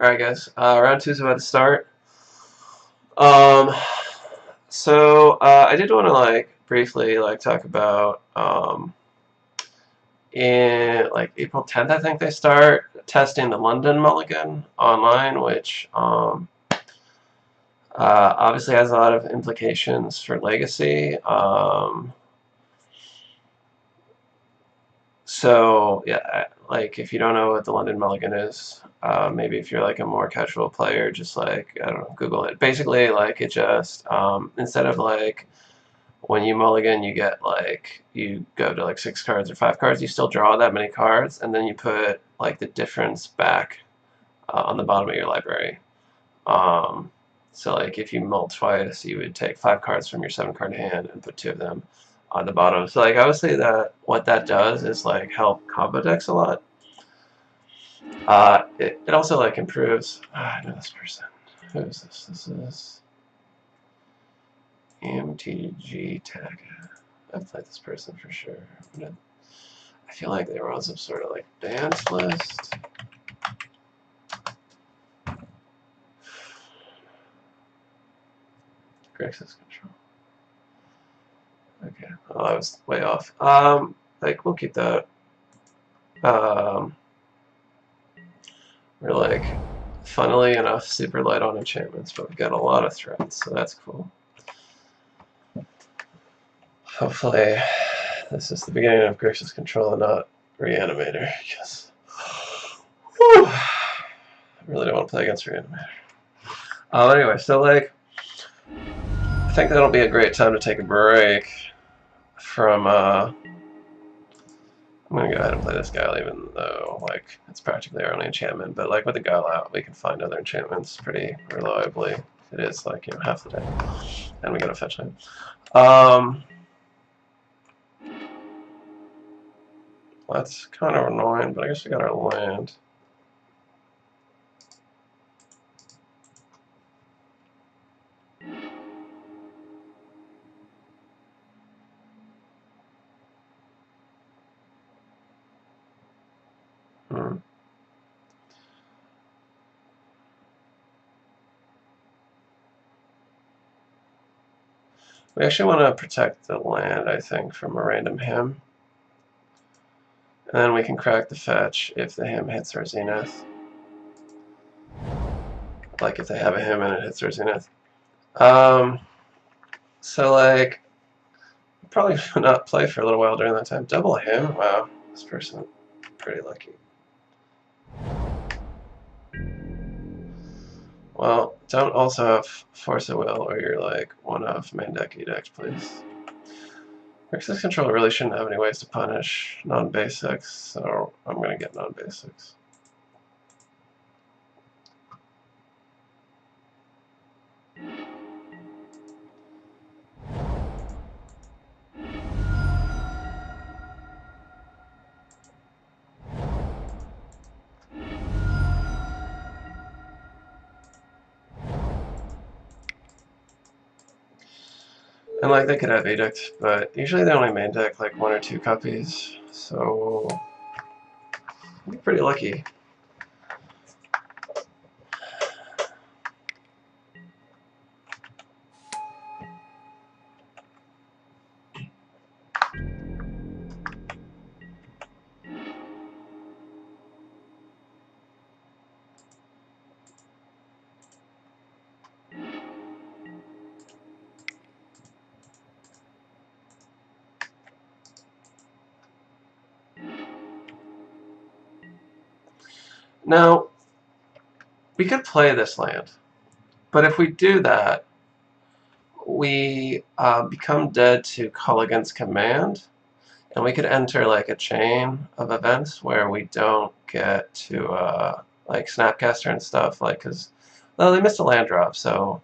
Alright guys, round 2 is about to start. Um, I did want to briefly talk about in April 10th I think they start testing the London Mulligan online, which obviously has a lot of implications for Legacy. So yeah, if you don't know what the London Mulligan is, maybe if you're a more casual player, just I don't know, Google it. Basically, it just instead of when you mulligan, you get you go to 6 cards or 5 cards. You still draw that many cards, and then you put the difference back on the bottom of your library. So if you mull twice, you would take 5 cards from your 7-card hand and put 2 of them on the bottom. So I would say that what that does is help combo decks a lot. It also improves. I know this person. Who is this? This is MTG Tag. I've played this person for sure. I feel like they were on some sort of dance list. Grixis Control. Okay, oh, I was way off. We'll keep that. We're funnily enough super light on enchantments, but we've got a lot of threats, so that's cool. Hopefully, this is the beginning of Grixis Control and not Reanimator, because I really don't want to play against Reanimator. Anyway, so I think that'll be a great time to take a break from I'm gonna go ahead and play this Guile, even though it's practically our only enchantment. But with the Guile out, we can find other enchantments pretty reliably. It is half the day, and we got a fetch land. That's kind of annoying, but I guess we got our land. We actually want to protect the land, I think, from a random him. And then we can crack the fetch if the him hits our Zenith. If they have a him and it hits our Zenith. Probably not play for a little while during that time. Double him? Wow, this person pretty lucky. Well, don't also have Force of Will, or you're one of main deck edicts, please. Grixis Control really shouldn't have any ways to punish non-basics, so I'm going to get non-basics. And they could have Edict, but usually they only main deck 1 or 2 copies, so I'm pretty lucky. Now, we could play this land, but if we do that, we become dead to Call Against Command, and we could enter a chain of events where we don't get to Snapcaster and stuff, because well, they missed a land drop, so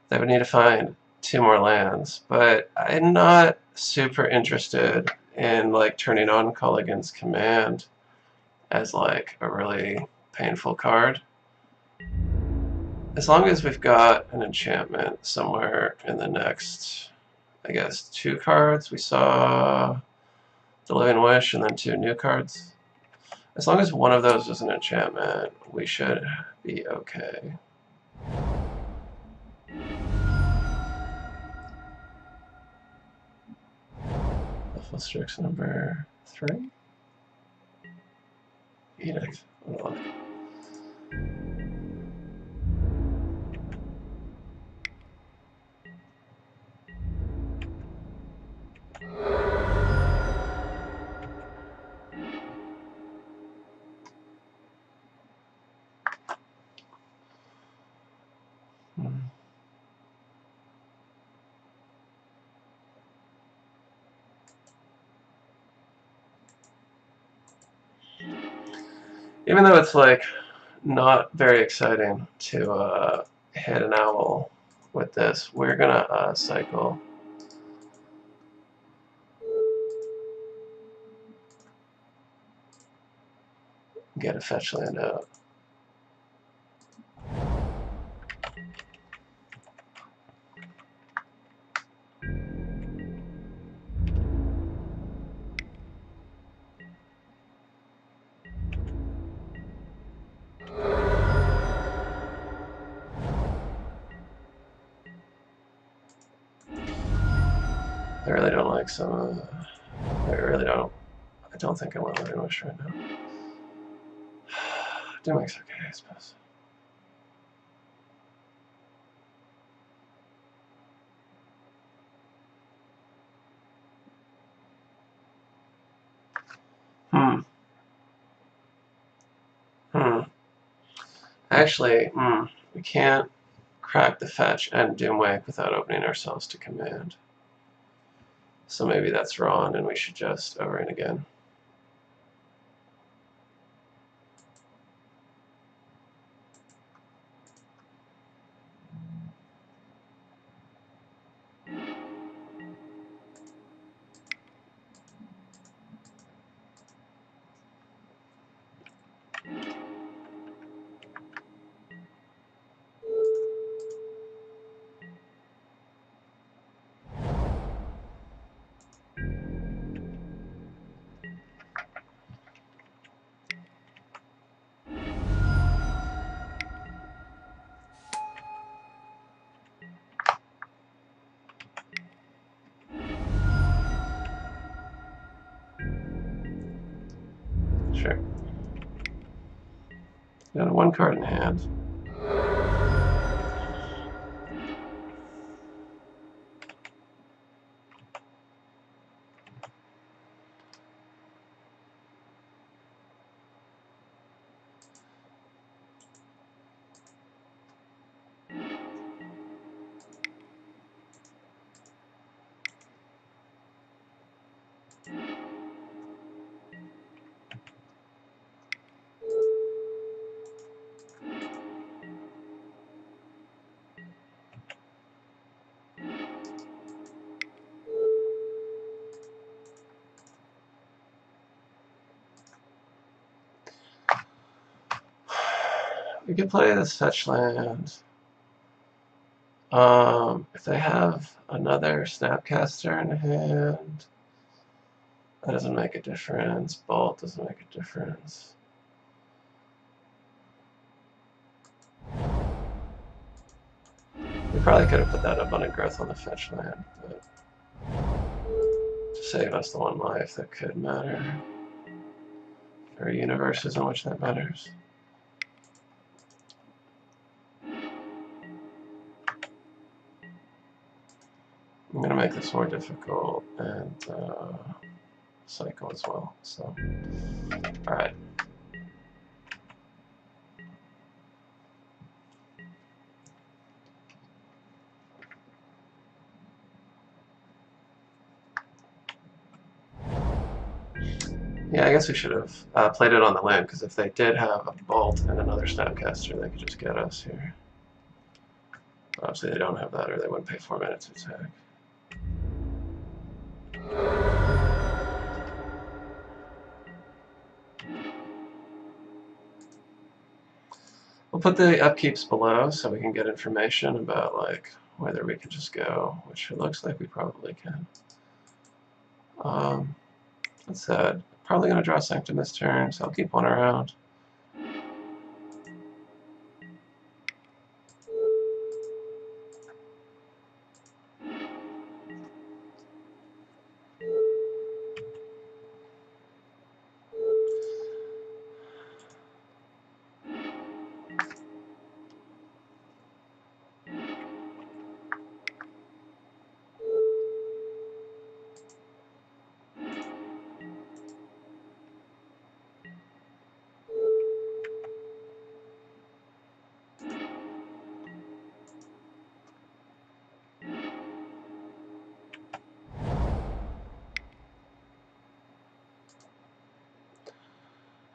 they would need to find 2 more lands. But I'm not super interested in turning on Call Against Command as a really painful card. As long as we've got an enchantment somewhere in the next, I guess, 2 cards. We saw the Living Wish and then 2 new cards. As long as one of those is an enchantment, we should be okay. Buffalo Strix number 3? Edict. Hold on. Even though it's like not very exciting to hit an owl with this, we're gonna cycle. Get a fetch land out. I really don't like some. I really don't. I don't think I want to Wish right now. Doomwake's okay, I suppose. Actually, we can't crack the fetch and Doomwake without opening ourselves to command. So maybe that's wrong and we should just overrun again. Sure. Got one card in hand. We could play this fetch land. If they have another Snapcaster in hand, that doesn't make a difference. Bolt doesn't make a difference. We probably could have put that Abundant Growth on the fetch land, but to save us the one life that could matter. There are universes in which that matters. I'm going to make this more difficult and cycle as well. So, alright. Yeah, I guess we should have played it on the land, because if they did have a Bolt and another Snapcaster, they could just get us here. Obviously they don't have that, or they wouldn't pay 4 minutes to attack. We'll put the upkeeps below so we can get information about like whether we can just go, which it looks like we probably can. That said, probably going to draw Sanctum this turn, so I'll keep one around.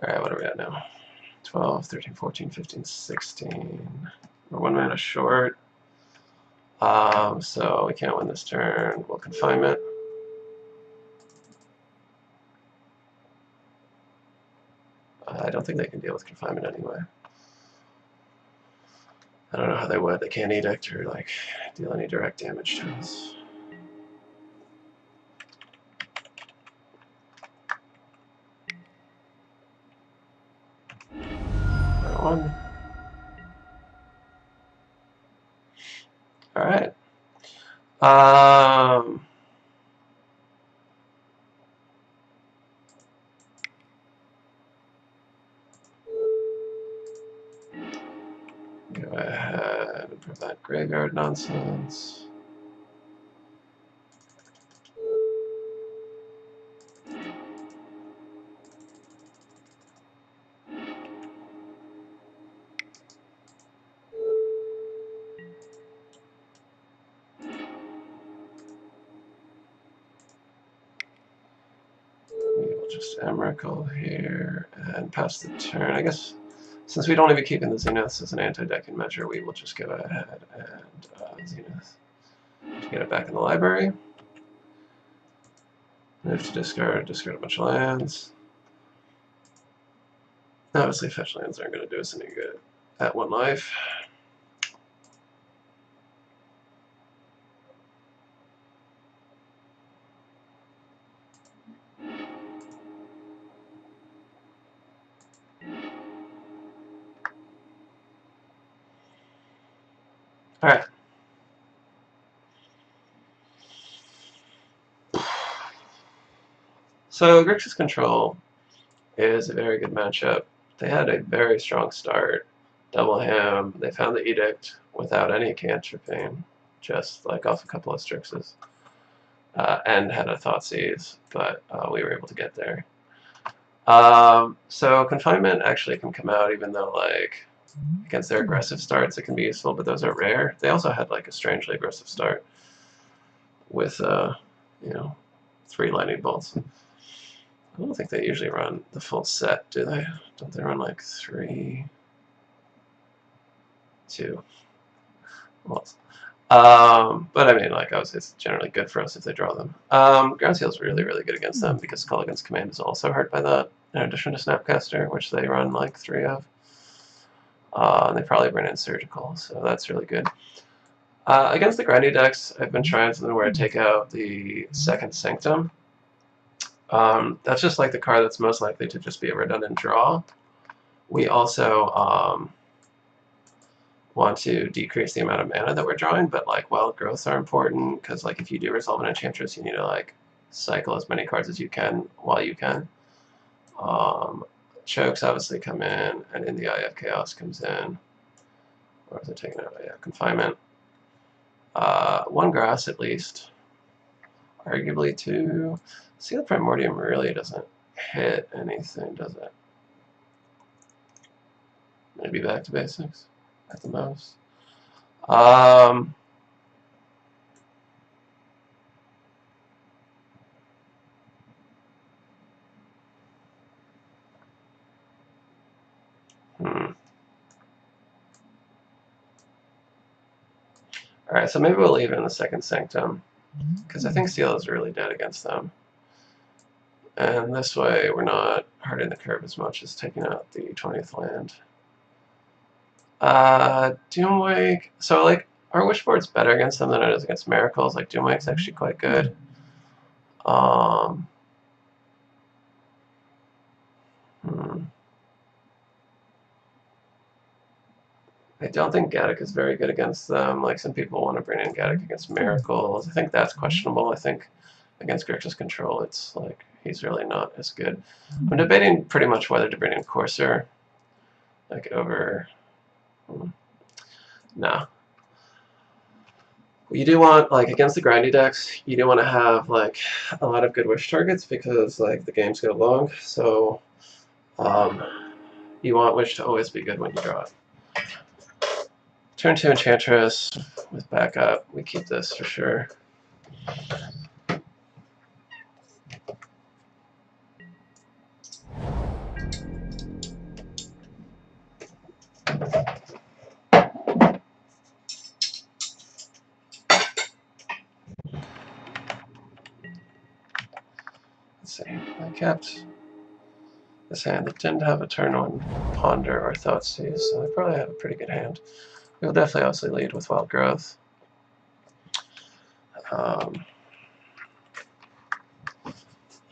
Alright, what are we at now? 12, 13, 14, 15, 16. We're 1 mana short. So we can't win this turn. We'll Confinement. I don't think they can deal with Confinement anyway. I don't know how they would. They can't Edict or like deal any direct damage to us. One. All right. Go ahead and prevent graveyard nonsense. Just Emrakul here and pass the turn. I guess since we don't even keep in the Zenith as an anti-decking measure, we will just go ahead and Zenith to get it back in the library. Move to discard a bunch of lands. Obviously, fetch lands aren't going to do us any good at 1 life. Alright. So Grixis Control is a very good matchup. They had a very strong start. Double Ham. They found the Edict without any cantripping, just like off a couple of Strixes. And had a Thoughtseize, but we were able to get there. So Confinement actually can come out even though like against their aggressive starts it can be useful, but those are rare. They also had like a strangely aggressive start with you know, 3 lightning bolts. I don't think they usually run the full set, do they? Don't they run like 3, 2? Bolts. But I mean, like, obviously it's generally good for us if they draw them. Ground Seal is really, really good against them because Call Against Command is also hurt by that, in addition to Snapcaster, which they run like 3 of. And they probably bring in Surgical, so that's really good. Against the grindy decks, I've been trying something where I take out the second Sanctum. That's just like the card that's most likely to just be a redundant draw. We also want to decrease the amount of mana that we're drawing, but like wild growths are important because like if you do resolve an Enchantress, you need to like cycle as many cards as you can while you can. Chokes obviously come in, and in the Eye of Chaos comes in. Or is it taken out? Yeah, Confinement. 1 grass at least. Arguably 2. Seal of Primordium really doesn't hit anything, does it? Maybe back to basics at the most. Alright, so maybe we'll leave it in the second Sanctum, because I think Seal is really dead against them. And this way we're not hurting the curve as much as taking out the 20th land. Doomwake, so like, our Wishboard's better against them than it is against Miracles. Like, Doomwake's actually quite good. I don't think Gaddock is very good against them. Like, some people want to bring in Gaddock against Miracles. I think that's questionable. I think against Grixis Control, it's like he's really not as good. I'm debating pretty much whether to bring in Courser, like over. No. You do want, like, against the grindy decks, you do want to have like a lot of good wish targets because like the games go long. So you want wish to always be good when you draw it. Turn 2 Enchantress with backup. We keep this for sure. Let's see. I kept this hand that didn't have a turn on Ponder or Thoughtseize, so I probably have a pretty good hand. We'll definitely also lead with Wild Growth.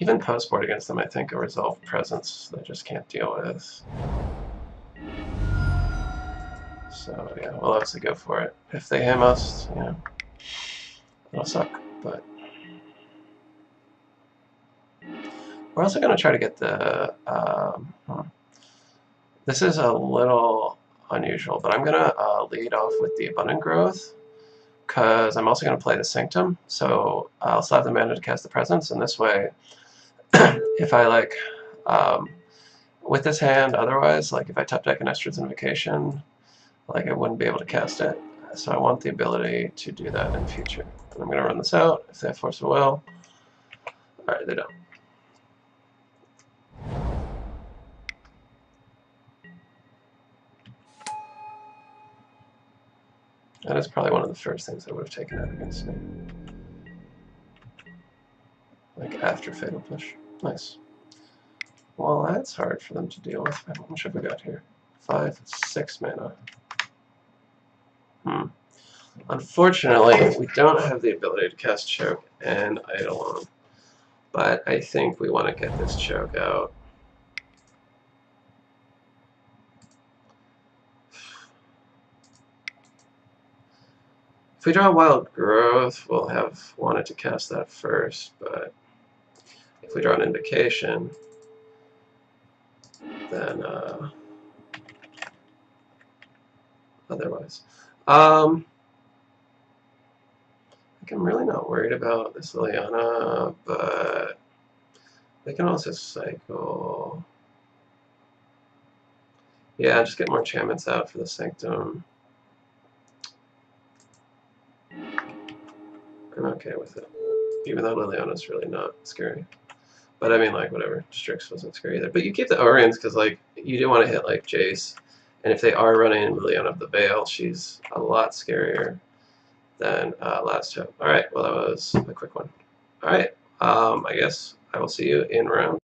Even post-board against them, I think, a Resolve Presence they just can't deal with. So yeah, we'll obviously go for it. If they ham us, you know, it'll suck, but we're also going to try to get the... This is a little unusual, but I'm going to lead off with the Abundant Growth, because I'm also going to play the Sanctum, so I'll still have the mana to cast the Presence, and this way, if I, like, with this hand, otherwise, like, if I top deck an Estrid's Invocation, like, I wouldn't be able to cast it. So I want the ability to do that in the future. And I'm going to run this out if they have Force of Will. Alright, they don't. That is probably one of the first things I would have taken out against me. Like, after Fatal Push. Nice. Well, that's hard for them to deal with. How much have we got here? 5, 6 mana. Unfortunately, we don't have the ability to cast Choke and Eidolon. But I think we want to get this Choke out. If we draw Wild Growth, we'll have wanted to cast that first, but if we draw an Invocation, then otherwise. Like, I'm really not worried about this Liliana, but they can also cycle. Yeah, just get more enchantments out for the Sanctum. I'm okay with it, even though Liliana's really not scary. But I mean, like, whatever. Strix wasn't scary either. But you keep the Orions because, like, you do want to hit, like, Jace. And if they are running Liliana of the Veil, she's a lot scarier than Last Hope. Alright, well, that was a quick one. Alright, I guess I will see you in round